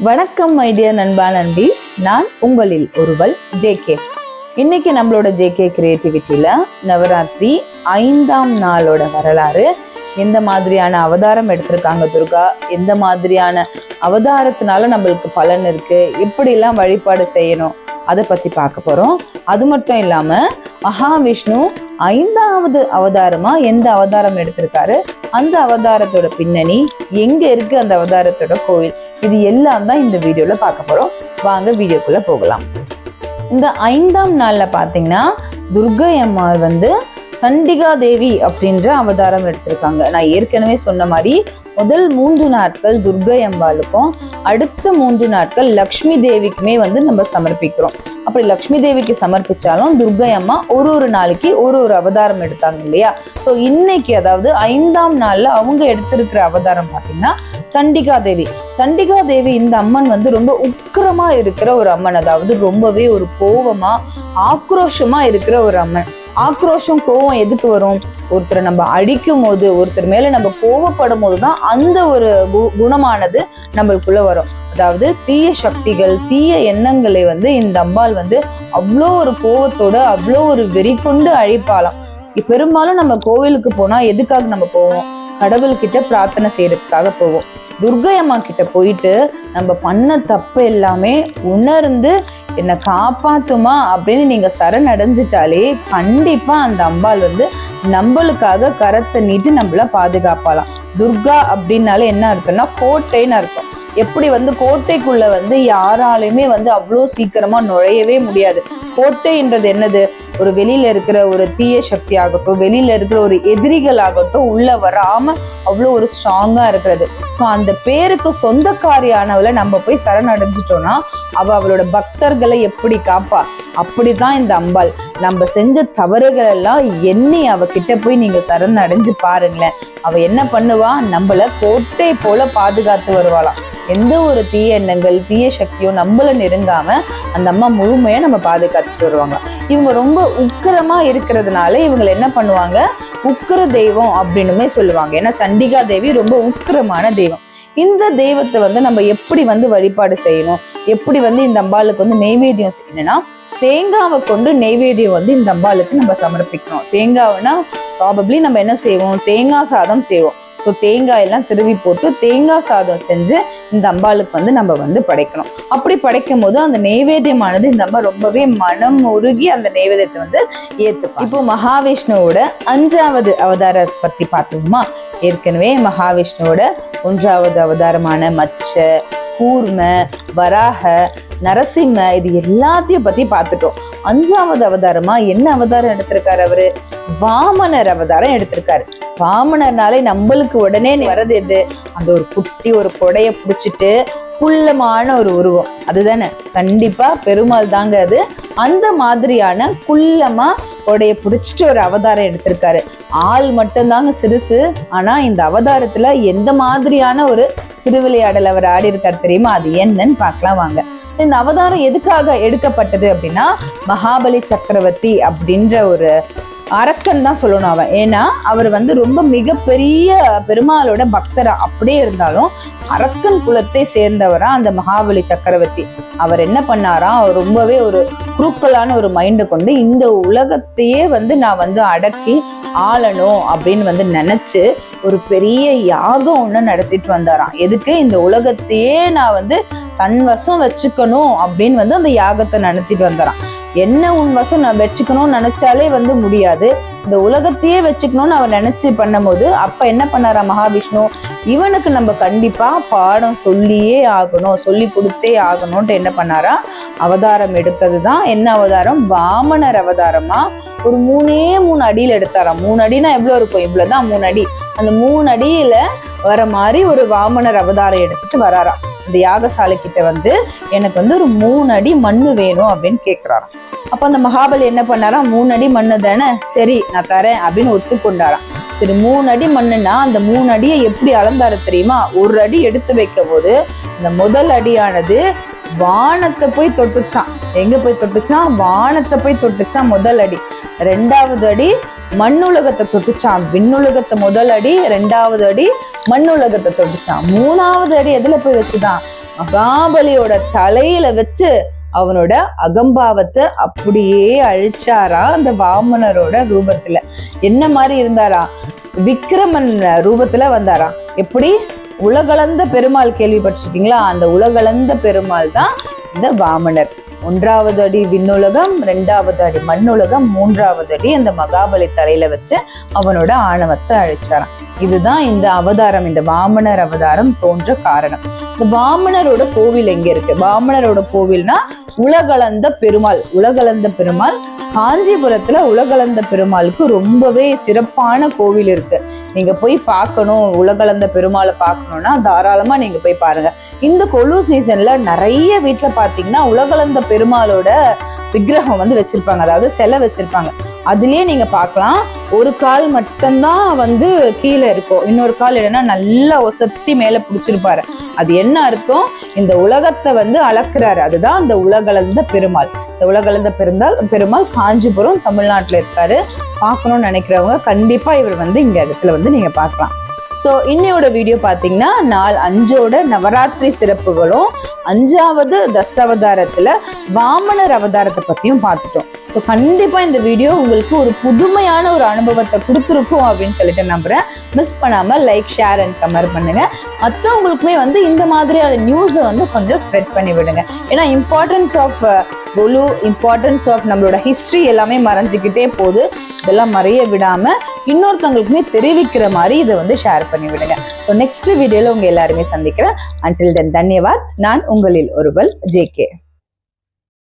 வணக்கம் my dear நண்பா நண்பீஸ், நான் உங்களில் ஒருவள் ஜேகே. இன்னைக்கு நம்மளோட ஜேகே கிரியேட்டிவிட்டியில நவராத்திரி 5ஆம் நாளோட வரலாறு, எந்த மாதிரியான அவதாரம் எடுத்திருக்காங்க துர்கா, எந்த மாதிரியான அவதாரத்தினால நம்மளுக்கு பலன் இருக்கு, எப்படிலாம் வழிபாடு செய்யணும், அதை பத்தி பார்க்க போறோம். அது மட்டும் இல்லாம மகாவிஷ்ணு 5வது அவதாரமா எந்த அவதாரம் எடுத்திருக்காரு, அந்த அவதாரத்தோட பின்னணி எங்க இருக்கு, அந்த அவதாரத்தோட கோவில், இது எல்லாம் தான் இந்த வீடியோல பார்க்க போறோம். வாங்க வீடியோக்குள்ள போகலாம். இந்த 5ஆம் நாள்ல பாத்தீங்கன்னா துர்கை அம்மாள் சண்டிகா தேவி அப்படின்ற அவதாரம் எடுத்திருக்காங்க. நான் ஏற்கனவே சொன்ன மாதிரி முதல் 3 நாட்கள் துர்கை அம்பாளுக்கும், அடுத்த 3 நாட்கள் லக்ஷ்மி தேவிக்குமே நம்ம சமர்ப்பிக்கிறோம். அப்படி லக்ஷ்மி தேவிக்கு சமர்ப்பிச்சாலும் துர்கை அம்மா ஒரு நாளைக்கு ஒரு அவதாரம் எடுத்தாங்க இல்லையா. ஸோ இன்னைக்கு அதாவது 5ஆம் நாள்ல அவங்க எடுத்திருக்கிற அவதாரம் பார்த்தீங்கன்னா சண்டிகா தேவி. சண்டிகா தேவி இந்த அம்மன் ரொம்ப உக்கிரமா இருக்கிற ஒரு அம்மன், அதாவது ரொம்பவே ஒரு கோவமா ஆக்ரோஷமா இருக்கிற ஒரு அம்மன். ஆக்ரோஷம் கோவம் எதுக்கு வரும்? ஒருத்தரை நம்ம அடிக்கும் போது, ஒருத்தர் மேல நம்ம கோவப்படும் போதுதான் அந்த ஒரு குணமானது நம்மளுக்குள்ள வரும். அதாவது தீய சக்திகள், தீய எண்ணங்களை இந்த அம்பாள் அவ்வளோ ஒரு கோவத்தோட, அவ்வளோ ஒரு வெறி கொண்டு அழிப்பாளாம். பெரும்பாலும் நம்ம கோவிலுக்கு போனா எதுக்காக நம்ம போவோம்? கடவுள்கிட்ட பிரார்த்தனை செய்யறதுக்காக போவோம். துர்கை அம்மா கிட்ட போயிட்டு நம்ம பண்ண தப்பு எல்லாமே உணர்ந்து என்னை காப்பாத்துமா அப்படின்னு நீங்க சரணடைஞ்சிட்டாலே கண்டிப்பா அந்த அம்பாள் நம்மளுக்காக கரத்தை நீட்டி நம்மள பாதுகாப்பாலாம். துர்கா அப்படின்னாலே என்ன அர்த்தம்னா கோட்டைன்னு அர்த்தம். எப்படி கோட்டைக்குள்ள யாராலையுமே அவ்வளோ சீக்கிரமா நுழையவே முடியாது. கோட்டைன்றது என்னது? ஒரு வெளியில இருக்கிற ஒரு தீய சக்தி ஆகட்டும், வெளியில இருக்கிற ஒரு எதிரிகள் ஆகட்டும் உள்ள வராம அவ்வளோ ஒரு ஸ்ட்ராங்கா இருக்கிறது. ஸோ அந்த பேருக்கு சொந்தக்காரியானவளை நம்ம போய் சரணடைஞ்சிட்டோம்னா அவளோட பக்தர்களை எப்படி காப்பா, அப்படிதான் இந்த அம்பாள். நம்ம செஞ்ச தவறுகள் எல்லாம் எண்ணி அவகிட்ட போய் நீங்க சரணடைஞ்சு பாருங்களேன். அவ என்ன பண்ணுவா? நம்மள கோட்டை போல பாதுகாத்து வருவாளாம். எந்த ஒரு தீய எண்ணங்கள், தீய சக்தியோ நம்மள நெருங்காம அந்த அம்மா முழுமையா நம்ம பாதுகாத்துட்டு வருவாங்க. இவங்க ரொம்ப உக்கிரமா இருக்கிறதுனால இவங்களை என்ன பண்ணுவாங்க? உக்கிர தெய்வம் அப்படின்னுமே சொல்லுவாங்க. ஏன்னா சண்டிகா தேவி ரொம்ப உக்கிரமான தெய்வம். இந்த தெய்வத்தை நம்ம எப்படி வழிபாடு செய்யணும், எப்படி இந்த அம்பாளுக்கு நெய்வேத்தியம் செய்யணும்னா, தேங்காவை கொண்டு நெய்வேத்தியம் இந்த அம்பாளுக்கு நம்ம சமர்ப்பிக்கணும். தேங்காய்னா ப்ராபப்ளி நம்ம என்ன செய்வோம்? தேங்காய் சாதம் செய்வோம். ஸோ தேங்காய் எல்லாம் திருவி போட்டு தேங்காய் சாதம் செஞ்சு இந்த அம்பாளுக்கு நம்ம படைக்கணும். அப்படி படைக்கும் போது அந்த நெய்வேத்தியமானது இந்த அம்மா ரொம்பவே மனம் உருகி அந்த நெய்வேத்தியத்தை ஏத்துப்பா. இப்போ மகாவிஷ்ணுவோட 5வது அவதாரத்தை பத்தி பார்த்தோமா? ஏற்கனவே மகாவிஷ்ணுவோட 1வது அவதாரமான மச்ச, கூர்ம, வராக, நரசிம்ம, இது எல்லாத்தையும் பத்தி பார்த்துட்டோம். 5வது அவதாரமா என்ன அவதாரம் எடுத்திருக்காரு? அவரு வாமனர் அவதாரம் எடுத்திருக்காரு. வாமனர்னாலே நம்மளுக்கு உடனே வரது எது? அந்த ஒரு குட்டி ஒரு கொடைய பிடிச்சிட்டு குள்ளமான ஒரு உருவம், அதுதானே கண்டிப்பா பெருமாள் தாங்க அது. அந்த மாதிரியான குள்ளமா கொடைய பிடிச்சிட்டு ஒரு அவதாரம் எடுத்திருக்காரு. ஆள் மட்டும்தாங்க சிறுசு. ஆனா இந்த அவதாரத்துல எந்த மாதிரியான ஒரு திருவிளையாடல் அவர் ஆடி இருக்காரு தெரியுமா? அது என்னன்னு பார்க்கலாம் வாங்க. இந்த அவதாரம் எதுக்காக எடுக்கப்பட்டது அப்படின்னா, மகாபலி சக்கரவர்த்தி அப்படின்ற ஒரு அரக்கன் தான் சொல்லணும் அவன். ஏன்னா அவர் ரொம்ப மிகப்பெரிய பெருமாளோட பக்தரா அப்படியே இருந்தாலும் அரக்கன் குலத்தை சேர்ந்தவரா அந்த மகாபலி சக்கரவர்த்தி. அவர் என்ன பண்ணாரா? அவர் ரொம்பவே ஒரு குறுக்கலான ஒரு மைண்டை கொண்டு இந்த உலகத்தையே நான் அடக்கி ஆளணும் அப்படின்னு நினைச்சு ஒரு பெரிய யாகம் ஒண்ணு நடத்திட்டு வந்தாராம். எதுக்கு? இந்த உலகத்தையே நான் தன் வசம் வச்சுக்கணும் அப்படின்னு அந்த யாகத்தை நடத்திட்டு வந்தாராம். என்ன உன் வசம் நான் வச்சுக்கணும்னு நினைச்சாலே முடியாது. இந்த உலகத்தையே வச்சுக்கணும்னு அவர் நினைச்சு பண்ணும் போது அப்ப என்ன பண்ணாரா மகாவிஷ்ணு? இவனுக்கு நம்ம கண்டிப்பா பாடம் சொல்லியே ஆகணும், சொல்லி கொடுத்தே ஆகணும்ட்டு என்ன பண்ணாரா? அவதாரம் எடுத்தது தான். என்ன அவதாரம்? வாமனர் அவதாரமா ஒரு 3 அடியில எடுத்தாராம். 3 அடினா எவ்வளவு இருக்கும்? இவ்வளவுதான் 3 அடி. அந்த 3 அடியில வர மாதிரி ஒரு வாமனர் அவதாரம் எடுத்துட்டு வராராம். அந்த யாகசாலை கிட்ட எனக்கு ஒரு 3 அடி மண்ணு வேணும் அப்படின்னு கேட்கிறாராம். அப்ப அந்த மகாபலி என்ன பண்ணாராம்? 3 அடி மண்ணு தானே, சரி நான் தரேன் அப்படின்னு ஒத்துக்கொண்டாராம். சரி 3 அடி மண்ணுன்னா அந்த 3 அடியை எப்படி அளந்தாரு தெரியுமா? 1 அடி எடுத்து வைக்கும் போது இந்த முதல் அடியானது வானத்தை போய் தொட்டுச்சான். எங்க போய் தொட்டுச்சான்? வானத்தை போய் தொட்டுச்சான் முதல் அடி. 2வது அடி மண்ணுலகத்தை தொட்டுச்சான். விண்ணுலகத்தை முதல் அடி, 2வது அடி மண்ணுலகத்தை தொட்டுச்சான். 3வது அடி எதுல போய் வச்சுதான்? மகாபலியோட தலையில வச்சு அவனோட அகம்பாவத்தை அப்படியே அழிச்சாரா அந்த வாமனரோட ரூபத்துல. என்ன மாதிரி இருந்தாரா? விக்ரமன் ரூபத்துல வந்தாரா. எப்படி? உலகளந்த பெருமாள் கேள்விப்பட்டிருக்கீங்களா? அந்த உலகளந்த பெருமாள் தான் இந்த வாமனர். 1வது அடி விண்ணுலகம், 2வது அடி மண்ணுலகம், 3வது அடி அந்த மகாபலி தலையில வச்சு அவனோட ஆணவத்தை அழிச்சாராம். இதுதான் இந்த அவதாரம், இந்த வாமனர் அவதாரம் தோன்ற காரணம். இந்த வாமனரோட கோவில் எங்க இருக்கு? வாமனரோட கோவில்னா உலகளந்த பெருமாள். உலகளந்த பெருமாள் காஞ்சிபுரத்துல உலகளந்த பெருமாளுக்கு ரொம்பவே சிறப்பான கோவில் இருக்கு. நீங்க போய் பார்க்கணும், உலகளந்த பெருமாளை பார்க்கணும்னா தாராளமா நீங்க போய் பாருங்க. இந்த கொலு சீசன்ல நிறைய வீட்டுல பாத்தீங்கன்னா உலகளந்த பெருமாளோட விக்கிரகம் வந்து வச்சிருப்பாங்க, அதாவது சிலை வச்சிருப்பாங்க. அதுலயே நீங்க பார்க்கலாம், ஒரு கால் மட்டும்தான் கீழே இருக்கும், இன்னொரு கால் இல்லைன்னா நல்லா ஒசத்தி மேல பிடிச்சிருப்பாரு. அது என்ன அர்த்தம்? இந்த உலகத்தை அளக்குறாரு. அதுதான் அந்த உலகளந்த பெருமாள். இந்த உலகளந்த பெருமாள் காஞ்சிபுரம் தமிழ்நாட்டுல இருக்காரு. பார்க்கணும்னு நினைக்கிறவங்க கண்டிப்பா இவர் இந்த இடத்துல நீங்க பார்க்கலாம். ஸோ இன்னையோட வீடியோ பார்த்தீங்கன்னா நாள் 5ஓட நவராத்திரி சிறப்புகளும் 5வது தசாவதாரத்துல வாமனர் அவதாரத்தை பத்தியும் பார்த்துட்டோம். ஸோ கண்டிப்பா இந்த வீடியோ உங்களுக்கு ஒரு புதுமையான ஒரு அனுபவத்தை கொடுத்துருக்கும் அப்படின்னு சொல்லிட்டு நம்புறேன். மிஸ் பண்ணாம லைக், ஷேர் அண்ட் கமெண்ட் பண்ணுங்க. மற்றவங்களுக்குமே இந்த மாதிரியான நியூஸை கொஞ்சம் ஸ்ப்ரெட் பண்ணி விடுங்க. ஏன்னா importance of Golu, importance of நம்மளோட ஹிஸ்ட்ரி எல்லாமே மறைஞ்சிக்கிட்டே போகுது. இதெல்லாம் மறைய விடாம இன்னொருத்தவங்களுக்குமே தெரிவிக்கிற மாதிரி இதை ஷேர் பண்ணி விடுங்க. ஸோ நெக்ஸ்ட் வீடியோல உங்க எல்லாருமே சந்திக்கிறேன். அன்டில் தென், தன்யவாத். நான் உங்களில் ஒருவள், ஜேகே.